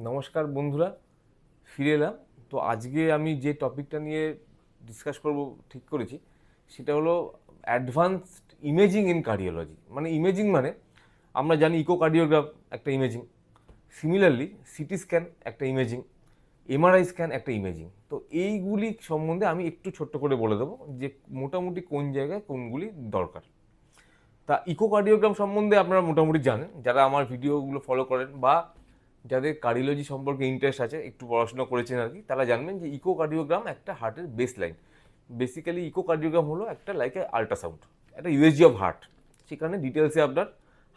নমস্কার বন্ধুরা, ফিরে এলাম। তো আজকে আমি যে টপিকটা নিয়ে ডিসকাস করব ঠিক করেছি সেটা হলো অ্যাডভান্সড ইমেজিং ইন কার্ডিওলজি। মানে ইমেজিং মানে আমরা জানি ইকোকার্ডিওগ্রাফ একটা ইমেজিং, সিমিলারলি সিটি স্ক্যান একটা ইমেজিং, এমআরআই স্ক্যান একটা ইমেজিং। তো এইগুলি সম্বন্ধে আমি একটু ছোট্ট করে বলে দেবো যে মোটামুটি কোন জায়গায় কোনগুলি দরকার। তা ইকোকার্ডিওগ্রাম সম্বন্ধে আপনারা মোটামুটি জানেন, যারা আমার ভিডিওগুলো ফলো করেন বা যাদের কার্ডিওলজি সম্পর্কে ইন্টারেস্ট আছে, একটু পড়াশোনা করেছেন আর কি, তারা জানবেন যে ইকোকার্ডিওগ্রাম একটা হার্টের বেস লাইন। বেসিক্যালি ইকোকার্ডিওগ্রাম হলো একটা লাইক এ আল্ট্রাসাউন্ড, একটা ইউএসজি অফ হার্ট। সেখানে ডিটেলসে আপনার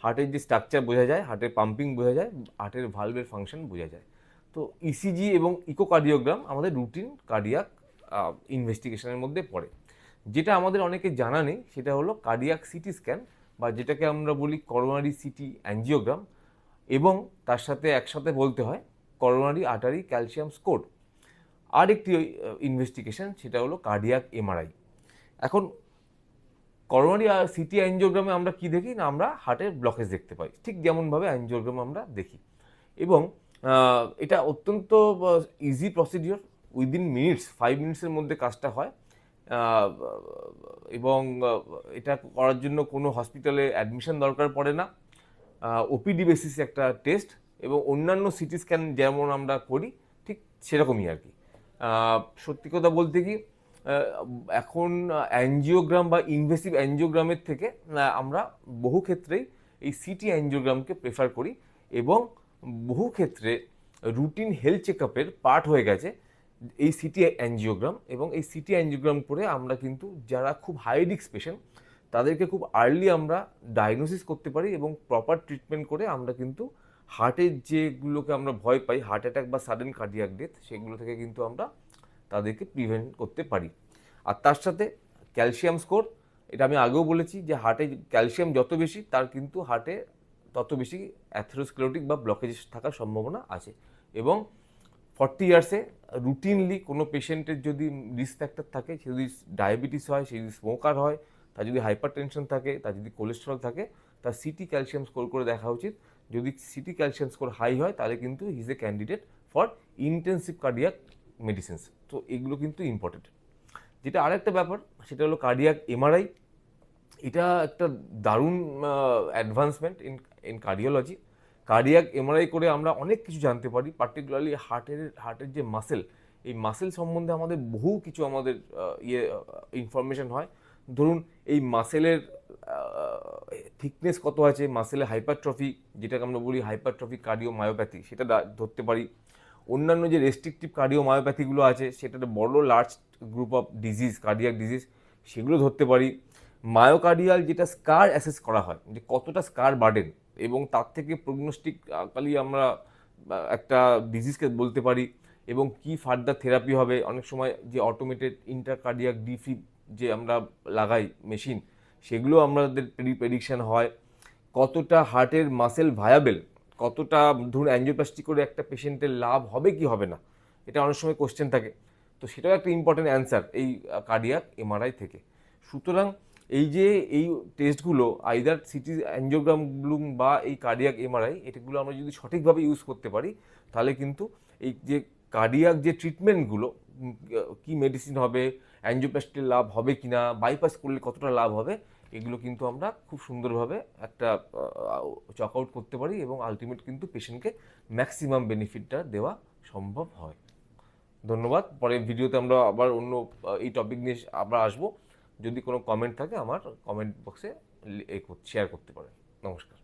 হার্টের যে স্ট্রাকচার বোঝা যায়, হার্টের পাম্পিং বোঝা যায়, হার্টের ভালভের ফাংশন বোঝা যায়। তো ইসিজি এবং ইকোকার্ডিওগ্রাম আমাদের রুটিন কার্ডিয়াক ইনভেস্টিগেশনের মধ্যে পড়ে। যেটা আমাদের অনেকে জানা নেই সেটা হলো কার্ডিয়াক সিটি স্ক্যান, বা যেটাকে আমরা বলি করোনারি সিটি অ্যাঞ্জিওগ্রাম, এবং তার সাথে একসাথে বলতে হয় করোনারি আর্টারি ক্যালসিয়াম স্কোর। আর একটি ইনভেস্টিগেশন সেটা হলো কার্ডিয়াক এমআরআই। এখন করোনারি সিটি অ্যাঞ্জিওগ্রামে আমরা কি দেখি না, আমরা হার্টের ব্লকেজ দেখতে পাই, ঠিক যেমনভাবে অ্যাঞ্জিওগ্রাম আমরা দেখি। এবং এটা অত্যন্ত ইজি প্রসিডিওর, উইদিন মিনিটস, 5 মিনিটসের মধ্যে কাজটা হয়। আহ, এবং এটা করার জন্য কোনো হসপিটালে অ্যাডমিশন দরকার পড়ে না। ওপিডি বেসিসে একটা টেস্ট, এবং অন্যান্য সিটি স্ক্যান যেমন আমরা করি ঠিক সেরকমই আর কি। সত্যি কথা বলতে কি, এখন অ্যাঞ্জিওগ্রাম বা ইনভেসিভ অ্যাঞ্জিওগ্রামের থেকে আমরা বহু ক্ষেত্রেই এই সিটি অ্যাঞ্জিওগ্রামকে প্রেফার করি, এবং বহু ক্ষেত্রে রুটিন হেলথ চেক আপের পার্ট হয়ে গেছে এই সিটি অ্যাঞ্জিওগ্রাম। এবং এই সিটি অ্যাঞ্জিওগ্রাম করে আমরা কিন্তু যারা খুব হাই রিস্ক পেশেন্ট তাদেরকে খুব আর্লি আমরা ডায়াগনোসিস করতে পারি, এবং প্রপার ট্রিটমেন্ট করে আমরা কিন্তু হার্টের যেগুলোকে আমরা ভয় পাই, হার্ট অ্যাটাক বা সাডেন কার্ডিয়াক ডেথ, সেগুলো থেকে কিন্তু আমরা তাদেরকে প্রিভেন্ট করতে পারি। আর তার সাথে ক্যালসিয়াম স্কোর, এটা আমি আগেও বলেছি যে হার্টে ক্যালসিয়াম যত বেশি তার কিন্তু হার্টে তত বেশি অ্যাথেরোস্ক্লেরোটিক বা ব্লকেজ থাকার সম্ভাবনা আছে। এবং 40 ইয়ার্সে রুটিনলি কোনো পেশেন্টের যদি রিস্ক ফ্যাক্টর থাকে, সে যদি ডায়াবেটিস হয়, সে যদি স্মোকার হয়, তার যদি হাইপার টেনশন থাকে, তার যদি কোলেস্ট্রল থাকে, তার সিটি ক্যালসিয়াম স্কোর করে দেখা উচিত। যদি সিটি ক্যালসিয়াম স্কোর হাই হয় তাহলে কিন্তু he is a candidate for intensive cardiac medicines. তো এগুলো কিন্তু ইম্পর্টেন্ট। যেটা আরেকটা ব্যাপার সেটা হলো কার্ডিয়াক এমআরআই। এটা একটা দারুণ advancement in cardiology. Cardiac MRI করে আমরা অনেক কিছু জানতে পারি, পার্টিকুলারলি হার্টের যে মাসেল, এই মাসেল সম্বন্ধে আমাদের বহু কিছু আমাদের ইনফরমেশন হয়। ধরুন এই মাসেলের থিকনেস কত আছে, মাসেলের হাইপারট্রফি, যেটাকে আমরা বলি হাইপারট্রফিক কার্ডিওমায়োপ্যাথি, সেটা ধরতে পারি। অন্যান্য যে রেস্ট্রিকটিভ কার্ডিওমায়োপ্যাথিগুলো আছে, সেটাতে বড় large group of disease, cardiac disease, সেগুলো ধরতে পারি। মায়োকার্ডিয়াল যেটা স্কার অ্যাসেস করা হয়, যে কতটা স্কার বার্ডেন, এবং তার থেকে প্রগনোস্টিক্যালি আমরা একটা ডিজিজকে বলতে পারি, এবং কি ফার্দার থেরাপি হবে। অনেক সময় যে অটোমেটেড ইন্টারকার্ডিয়াক ডিফিব যে আমরা লাগাই মেশিন, সেগুলো আমাদের প্রেডিকশন হয়। কতটা হার্টের মাসেল ভায়াবেল, কতটা ধরুন অ্যাঞ্জিওপ্লাস্টি করে একটা পেশেন্টের লাভ হবে কি হবে না, এটা অনেক সময় কোশ্চেন থাকে। তো সেটাও একটা ইম্পর্টেন্ট অ্যান্সার এই কার্ডিয়াক এমআরআই থেকে। সুতরাং এই যে এই টেস্টগুলো, আইদার সিটি অ্যাঞ্জিওগ্রাম বা এই কার্ডিয়াক এমআরআই, এটাগুলো আমরা যদি সঠিকভাবে ইউজ করতে পারি তাহলে কিন্তু এই যে কার্ডিয়াক যে ট্রিটমেন্টগুলো, কি মেডিসিন হবে, অ্যাঞ্জিওপ্লাস্টির লাভ হবে কি না, বাইপাস করলে কতটা লাভ হবে, এগুলো কিন্তু আমরা খুব সুন্দরভাবে একটা চক আউট করতে পারি, এবং আলটিমেট কিন্তু পেশেন্টকে ম্যাক্সিমাম বেনিফিটটা দেওয়া সম্ভব হয়। ধন্যবাদ। পরের ভিডিওতে আমরা আবার অন্য এই টপিক নিয়ে আবার আসবো। যদি কোনো কমেন্ট থাকে আমার কমেন্ট বক্সে শেয়ার করতে পারেন। নমস্কার।